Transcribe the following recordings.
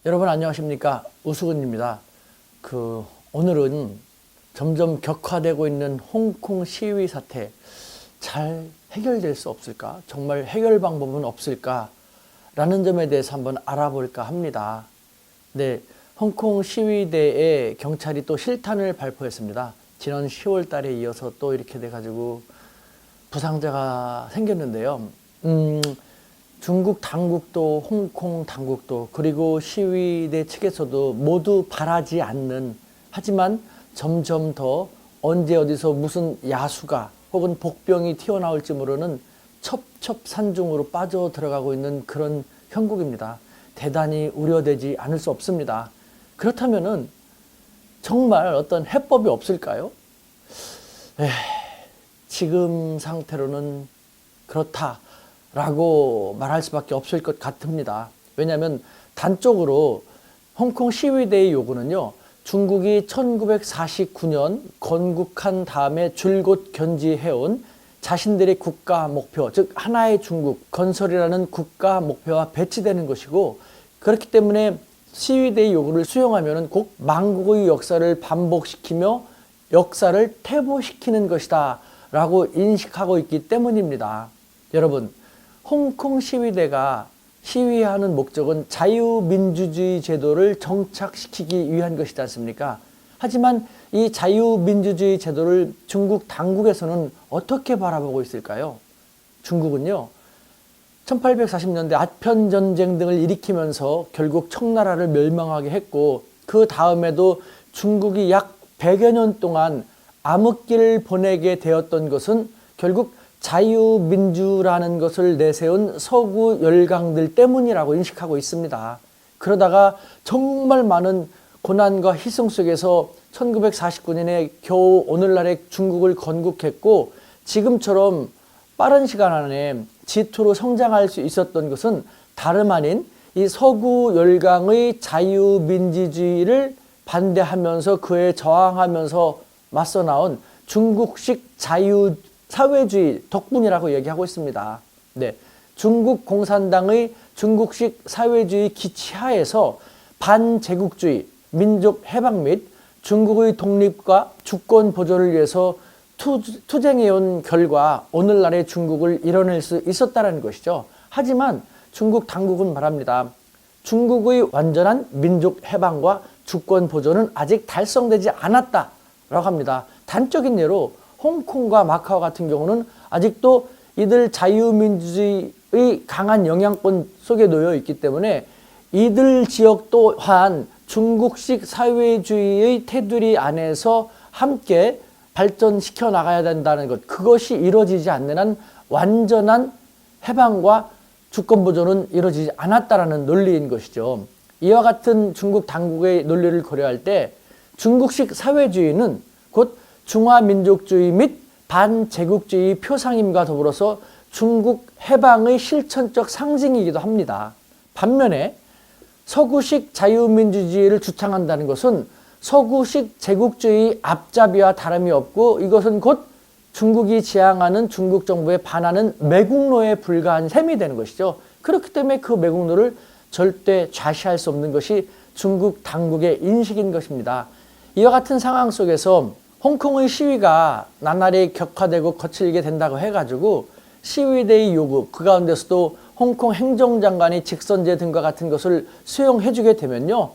여러분 안녕하십니까? 우수근입니다. 오늘은 점점 격화되고 있는 홍콩 시위 사태 잘 해결될 수 없을까? 정말 해결 방법은 없을까? 라는 점에 대해서 한번 알아볼까 합니다. 네, 홍콩 시위대에 경찰이 또 실탄을 발포했습니다. 지난 10월 달에 이어서 또 이렇게 돼가지고 부상자가 생겼는데요. 중국 당국도 홍콩 당국도 그리고 시위대 측에서도 모두 바라지 않는, 하지만 점점 더 언제 어디서 무슨 야수가 혹은 복병이 튀어나올지 모르는 첩첩산중으로 빠져 들어가고 있는 그런 형국입니다. 대단히 우려되지 않을 수 없습니다. 그렇다면은 정말 어떤 해법이 없을까요? 지금 상태로는 그렇다라고 말할 수밖에 없을 것 같습니다. 왜냐하면 단적으로 홍콩 시위대의 요구는요, 중국이 1949년 건국한 다음에 줄곧 견지해온 자신들의 국가 목표, 즉 하나의 중국 건설이라는 국가 목표와 배치되는 것이고, 그렇기 때문에 시위대의 요구를 수용하면 꼭 망국의 역사를 반복시키며 역사를 퇴보시키는 것이다 라고 인식하고 있기 때문입니다. 여러분, 홍콩 시위대가 시위하는 목적은 자유민주주의 제도를 정착시키기 위한 것이지 않습니까? 하지만 이 자유민주주의 제도를 중국 당국에서는 어떻게 바라보고 있을까요? 중국은요, 1840년대 아편전쟁 등을 일으키면서 결국 청나라를 멸망하게 했고, 그 다음에도 중국이 약 100여 년 동안 암흑기를 보내게 되었던 것은 결국 자유민주라는 것을 내세운 서구 열강들 때문이라고 인식하고 있습니다. 그러다가 정말 많은 고난과 희생 속에서 1949년에 겨우 오늘날의 중국을 건국했고, 지금처럼 빠른 시간 안에 G2로 성장할 수 있었던 것은 다름 아닌 이 서구 열강의 자유민주주의를 반대하면서 그에 저항하면서 맞서 나온 중국식 사회주의 덕분이라고 얘기하고 있습니다. 네, 중국 공산당의 중국식 사회주의 기치하에서 반제국주의, 민족 해방 및 중국의 독립과 주권 보존을 위해서 투쟁해온 결과 오늘날의 중국을 이뤄낼 수 있었다는 것이죠. 하지만 중국 당국은 말합니다. 중국의 완전한 민족 해방과 주권 보존은 아직 달성되지 않았다라고 합니다. 단적인 예로 홍콩과 마카오 같은 경우는 아직도 이들 자유민주주의의 강한 영향권 속에 놓여 있기 때문에 이들 지역 또한 중국식 사회주의의 테두리 안에서 함께 발전시켜 나가야 된다는 것, 그것이 이루어지지 않는 한 완전한 해방과 주권 보존은 이루어지지 않았다라는 논리인 것이죠. 이와 같은 중국 당국의 논리를 고려할 때 중국식 사회주의는 곧 중화민족주의 및 반제국주의 표상임과 더불어서 중국 해방의 실천적 상징이기도 합니다. 반면에 서구식 자유민주주의를 주창한다는 것은 서구식 제국주의 앞잡이와 다름이 없고, 이것은 곧 중국이 지향하는 중국 정부에 반하는 매국노에 불과한 셈이 되는 것이죠. 그렇기 때문에 그 매국노를 절대 좌시할 수 없는 것이 중국 당국의 인식인 것입니다. 이와 같은 상황 속에서 홍콩의 시위가 나날이 격화되고 거칠게 된다고 해가지고 시위대의 요구, 그 가운데서도 홍콩 행정장관이 직선제 등과 같은 것을 수용해주게 되면요,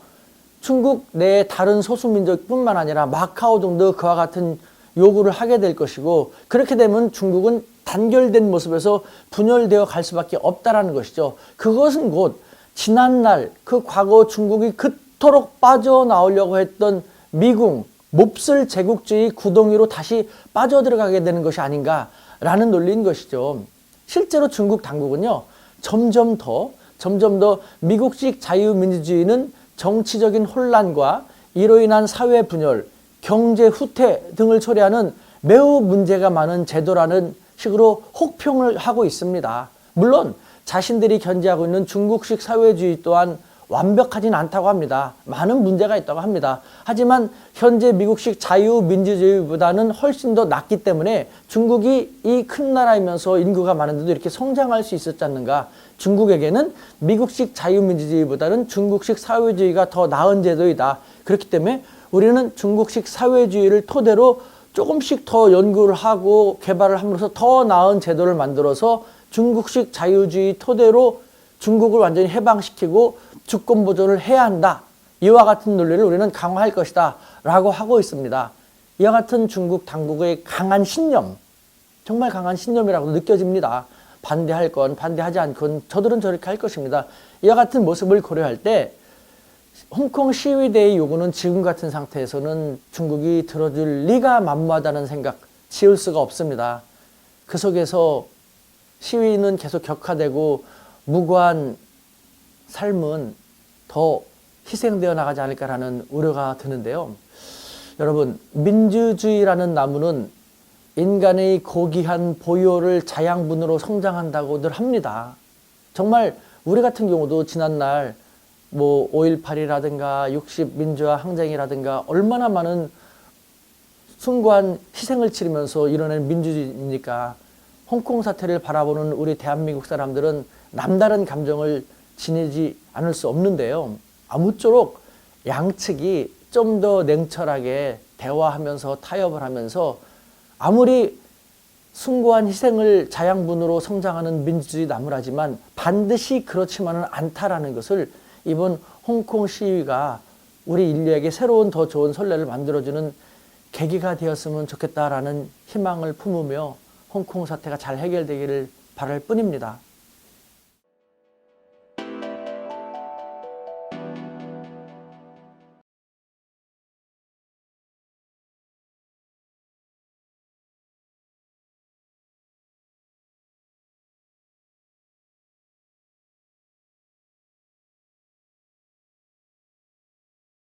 중국 내 다른 소수민족뿐만 아니라 마카오 등도 그와 같은 요구를 하게 될 것이고, 그렇게 되면 중국은 단결된 모습에서 분열되어 갈 수밖에 없다라는 것이죠. 그것은 곧 지난날 그 과거 중국이 그토록 빠져나오려고 했던 미궁, 몹쓸 제국주의 구덩이로 다시 빠져들어가게 되는 것이 아닌가라는 논리인 것이죠. 실제로 중국 당국은요, 점점 더 미국식 자유민주주의는 정치적인 혼란과 이로 인한 사회 분열, 경제 후퇴 등을 초래하는 매우 문제가 많은 제도라는 식으로 혹평을 하고 있습니다. 물론 자신들이 견지하고 있는 중국식 사회주의 또한 완벽하진 않다고 합니다. 많은 문제가 있다고 합니다. 하지만 현재 미국식 자유민주주의보다는 훨씬 더 낫기 때문에 중국이 이 큰 나라이면서 인구가 많은데도 이렇게 성장할 수 있었지 않는가. 중국에게는 미국식 자유민주주의보다는 중국식 사회주의가 더 나은 제도이다. 그렇기 때문에 우리는 중국식 사회주의를 토대로 조금씩 더 연구를 하고 개발을 함으로써 더 나은 제도를 만들어서 중국식 자유주의 토대로 중국을 완전히 해방시키고 주권 보존을 해야 한다. 이와 같은 논리를 우리는 강화할 것이다 라고 하고 있습니다. 이와 같은 중국 당국의 강한 신념, 정말 강한 신념이라고 느껴집니다. 반대할 건 반대하지 않건 저들은 저렇게 할 것입니다. 이와 같은 모습을 고려할 때 홍콩 시위대의 요구는 지금 같은 상태에서는 중국이 들어줄 리가 만무하다는 생각 지울 수가 없습니다. 그 속에서 시위는 계속 격화되고 무고한 삶은 더 희생되어 나가지 않을까라는 우려가 드는데요. 여러분, 민주주의라는 나무는 인간의 고귀한 보혈을 자양분으로 성장한다고 늘 합니다. 정말 우리 같은 경우도 지난날 5.18이라든가 60 민주화 항쟁이라든가 얼마나 많은 숭고한 희생을 치르면서 이뤄낸 민주주의입니까? 홍콩 사태를 바라보는 우리 대한민국 사람들은 남다른 감정을 지니지 않을 수 없는데요. 아무쪼록 양측이 좀 더 냉철하게 대화하면서 타협을 하면서 아무리 숭고한 희생을 자양분으로 성장하는 민주주의 나무라지만 반드시 그렇지만은 않다라는 것을 이번 홍콩 시위가 우리 인류에게 새로운 더 좋은 선례를 만들어주는 계기가 되었으면 좋겠다라는 희망을 품으며 홍콩 사태가 잘 해결되기를 바랄 뿐입니다.